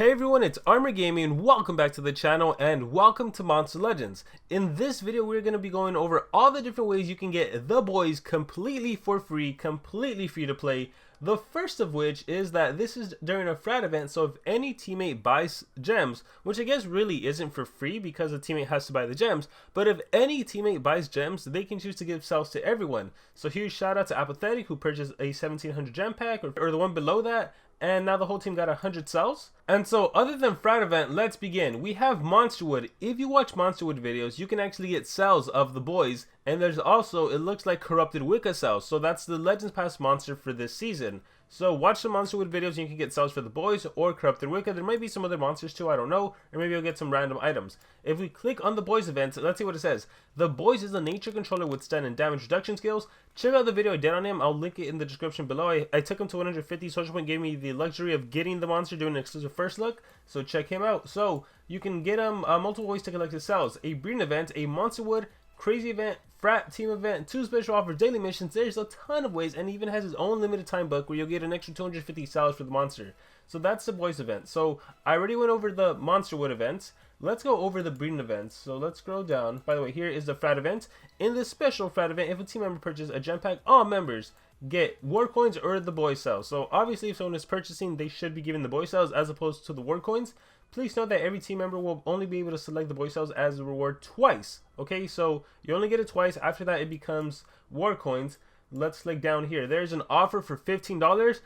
Hey everyone, it's Armor Gaming, welcome back to the channel and welcome to Monster Legends. In this video we're going to be going over all the different ways you can get the boys completely for free, completely free to play. The first of which is that this is during a frat event, so if any teammate buys gems, which I guess really isn't for free because the teammate has to buy the gems, but if any teammate buys gems, they can choose to give cells to everyone. So huge shout out to Bethany who purchased a 1700 gem pack, or the one below that, and now the whole team got 100 cells. And so other than frat event, let's begin. We have Monsterwood. If you watch Monsterwood videos, you can actually get cells of the boys, and there's also, it looks like, corrupted Wicca cells. So that's the Legends Pass monster for this season. So watch some Monsterwood videos and you can get cells for the boys or corrupted Wicca. There might be some other monsters too, I don't know, or maybe you'll get some random items. If we click on the boys event, let's see what it says. The boys is a nature controller with stun and damage reduction skills. Check out the video I did on him, I'll link it in the description below. I took him to 150, SocialPoint gave me the luxury of getting the monster, doing an exclusive first look, so check him out. So you can get him multiple ways to collect his cells. A breeding event, a Monsterwood, crazy event, frat team event, 2 special offers, daily missions. There's a ton of ways, and he even has his own limited time book where you'll get an extra 250 cells for the monster. So that's the boys event. So I already went over the Monsterwood events. Let's go over the breeding events. So let's scroll down. By the way, here is the frat event. In this special frat event, if a team member purchases a gem pack, all members get war coins or the boy cells. So obviously if someone is purchasing, they should be given the boy cells as opposed to the war coins. Please note that every team member will only be able to select the boy cells as a reward twice. Okay, so you only get it twice. After that, it becomes war coins. Let's click down here. There's an offer for $15.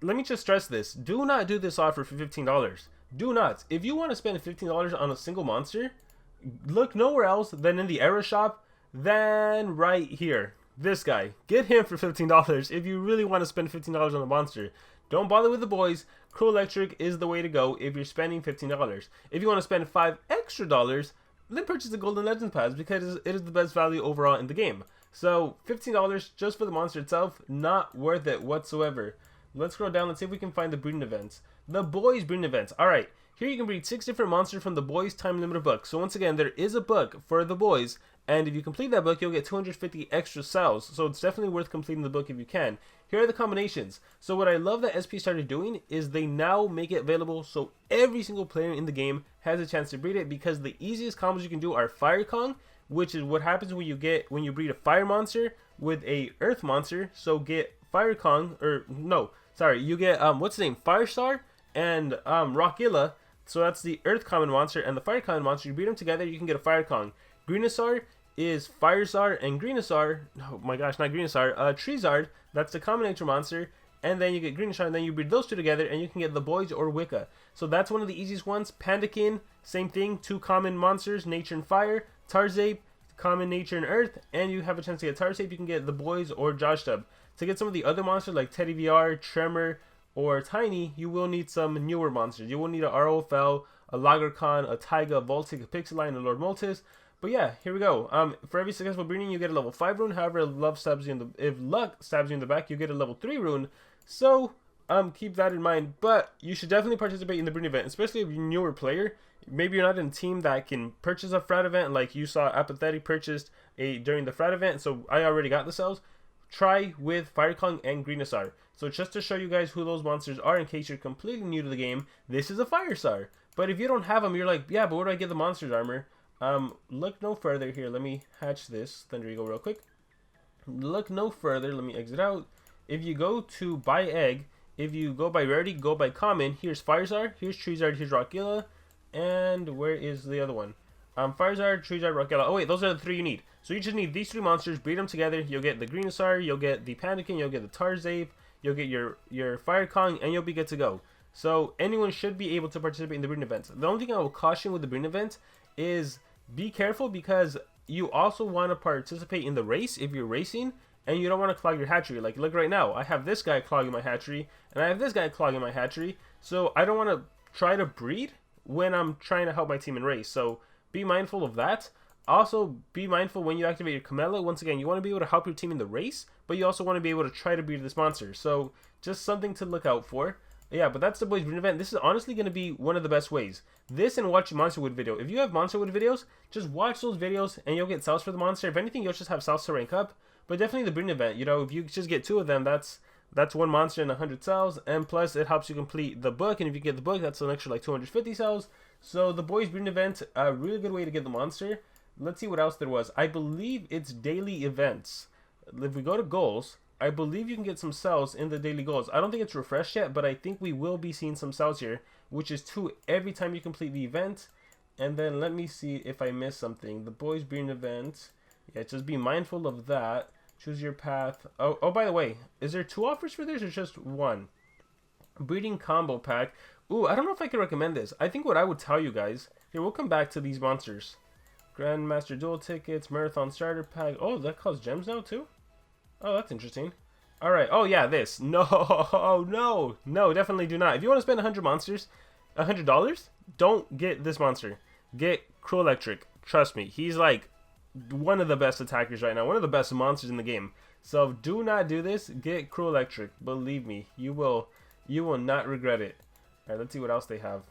Let me just stress this. Do not do this offer for $15. Do not. If you want to spend $15 on a single monster, look nowhere else than in the error shop, than right here. This guy. Get him for $15 if you really want to spend $15 on a monster. Don't bother with the boys. Crow Electric is the way to go if you're spending $15. If you want to spend $5 extra, then purchase the Golden Legends Pass because it is the best value overall in the game. So $15 just for the monster itself, not worth it whatsoever. Let's scroll down and see if we can find the breeding events. The boys breeding events. Alright, here you can breed 6 different monsters from the boys time limited book. So once again, there is a book for the boys, and if you complete that book, you'll get 250 extra cells. So it's definitely worth completing the book if you can. Here are the combinations. So what I love that SP started doing is they now make it available so every single player in the game has a chance to breed it, because the easiest combos you can do are Fire Kong, which is what happens when you breed a fire monster with a earth monster. So get Fire Kong, or no, sorry, you get what's the name, Firestar and Rockilla. So that's the earth common monster and the fire common monster. You breed them together, you can get a Fire Kong. Greenisar is Firestar, and Greenisar, oh my gosh, not Greenisar, Treezard, that's the common nature monster, and then you get Greenisar, and then you breed those two together and you can get the boys or Wicca. So that's one of the easiest ones. Pandakin, same thing, 2 common monsters, nature and fire. Tarzape, common nature and earth, and you have a chance to get Tarzape, you can get the boys or Joshtub. To get some of the other monsters like Teddy VR, Tremor, or Tiny, you will need some newer monsters. You will need a ROFL, a Lagercon, a Taiga, a Voltic, a Pixeline, a Lord Moltis. But yeah, here we go. For every successful breeding, you get a level 5 rune. However, if luck stabs you in the back, you get a level 3 rune. So keep that in mind. But you should definitely participate in the breeding event, especially if you're a newer player. Maybe you're not in a team that can purchase a frat event, like you saw Apathetic purchased during the frat event. So I already got the cells. Try with Fire Kong and Greenisar. So just to show you guys who those monsters are in case you're completely new to the game, this is a Firestar. But if you don't have them, you're like, yeah, but where do I get the monsters armor? Look no further here. Let me hatch this Thunder Eagle real quick. Look no further. Let me exit out. If you go to buy egg, if you go by rarity, go by common. Here's Firestar, here's Treezard, here's Rockilla, and where is the other one? Firestar, Treezard, Rockilla. Oh wait, those are the 3 you need. So you just need these 3 monsters, breed them together. You'll get the Greenisar, you'll get the Pandakin, you'll get the Tarzape, you'll get your Fire Kong, and you'll be good to go. So anyone should be able to participate in the breeding events. The only thing I will caution with the breeding event is be careful, because you also want to participate in the race if you're racing, and you don't want to clog your hatchery. Like look right now, I have this guy clogging my hatchery, and I have this guy clogging my hatchery. So I don't want to try to breed when I'm trying to help my team in race. So be mindful of that. Also, be mindful when you activate your Camella. Once again, you want to be able to help your team in the race, but you also want to be able to try to breed this monster. So just something to look out for. Yeah, but that's the boys breeding event. This is honestly going to be one of the best ways. This and watch Monsterwood video. If you have Monsterwood videos, just watch those videos and you'll get cells for the monster. If anything, you'll just have cells to rank up. But definitely the breeding event. You know, if you just get 2 of them, that's That's one monster and 100 cells, and plus it helps you complete the book, and if you get the book, that's an extra like 250 cells. So the boys breeding event, a really good way to get the monster. Let's see what else there was. I believe it's daily events. If we go to goals, I believe you can get some cells in the daily goals. I don't think it's refreshed yet, but I think we will be seeing some cells here, which is 2 every time you complete the event. And then let me see if I missed something. The boys breeding event, yeah, just be mindful of that. Choose your path. Oh, by the way, is there 2 offers for this or just 1? Breeding combo pack. Ooh, I don't know if I can recommend this. I think what I would tell you guys, here, we'll come back to these monsters. Grandmaster duel tickets, marathon starter pack. Oh, that costs gems now too? Oh, that's interesting. All right. Oh yeah, this. No, no, definitely do not. If you want to spend 100 monsters, $100, don't get this monster. Get Crew Electric. Trust me, he's like one of the best attackers right now, one of the best monsters in the game. So do not do this. Get Crew Electric. Believe me, you will not regret it. All right, let's see what else they have.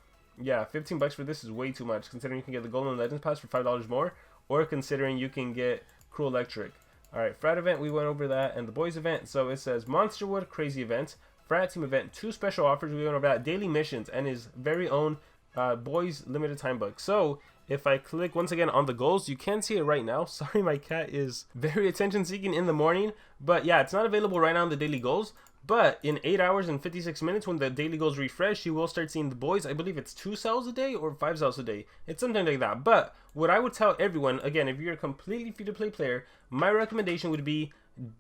Yeah, 15 bucks for this is way too much, considering you can get the Golden Legends Pass for $5 more, or considering you can get Crew Electric. All right, Frat event, we went over that, and the boys event. So it says Monsterwood Crazy Event, Frat Team event, 2 special offers. We went over that, daily missions, and his very own boys limited time book. So if I click once again on the goals, you can see it right now. Sorry, my cat is very attention seeking in the morning, but yeah, it's not available right now in the daily goals. But in 8 hours and 56 minutes, when the daily goals refresh, you will start seeing the boys. I believe it's 2 cells a day or 5 cells a day. It's something like that. But what I would tell everyone, again, if you're a completely free-to-play player, my recommendation would be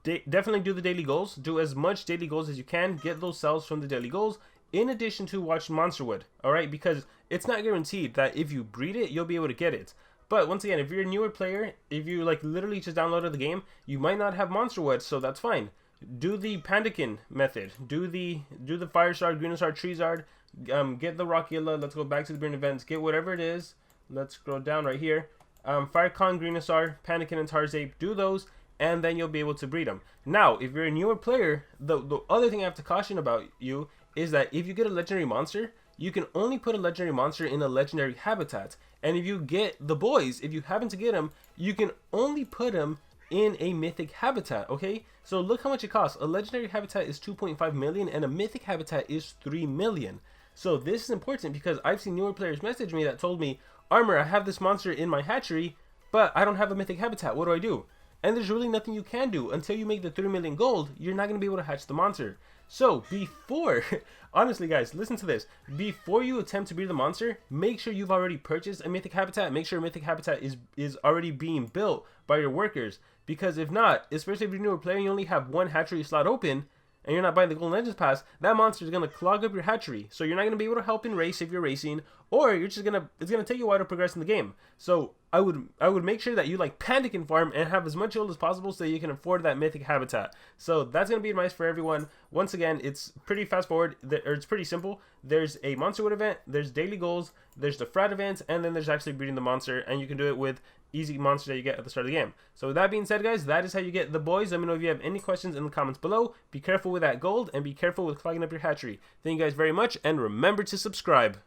definitely do the daily goals. Do as much daily goals as you can. Get those cells from the daily goals, in addition to watch Monsterwood. All right, because it's not guaranteed that if you breed it, you'll be able to get it. But once again, if you're a newer player, if you like literally just downloaded the game, you might not have Monsterwood, so that's fine. Do the Pandakin method. Do the Firestar, Greenostar, Treezard. Get the Rockilla. Let's go back to the breeding events. Get whatever it is. Let's scroll down right here. Firecon, Greenostar, Pandakin, and Tarzape. Do those, and then you'll be able to breed them. Now, if you're a newer player, the other thing I have to caution about you is that if you get a legendary monster, you can only put a legendary monster in a legendary habitat. And if you get the boys, if you happen to get them, you can only put them in a mythic habitat. Okay, so look how much it costs. A legendary habitat is 2.5 million and a mythic habitat is 3 million. So this is important because I've seen newer players message me that told me, Armor, I have this monster in my hatchery, but I don't have a mythic habitat. What do I do? And there's really nothing you can do. Until you make the 3 million gold, you're not going to be able to hatch the monster. So before, honestly guys, listen to this. Before you attempt to breed the monster, make sure you've already purchased a mythic habitat. Make sure a mythic habitat is already being built by your workers. Because if not, especially if you're a newer player and you only have 1 hatchery slot open, and you're not buying the Golden Legends Pass, that monster is going to clog up your hatchery. So you're not going to be able to help in race if you're racing, or you're just it's going to take you a while to progress in the game. So I would make sure that you like Pandakin farm and have as much gold as possible so you can afford that mythic habitat. So that's going to be advice for everyone. Once again, it's pretty fast forward, or it's pretty simple. There's a Monsterwood event, there's daily goals, there's the Frat events, and then there's actually breeding the monster, and you can do it with easy monster that you get at the start of the game. So with that being said, guys, that is how you get the boys. Let me know if you have any questions in the comments below. Be careful with that gold, and be careful with clogging up your hatchery. Thank you guys very much, and remember to subscribe.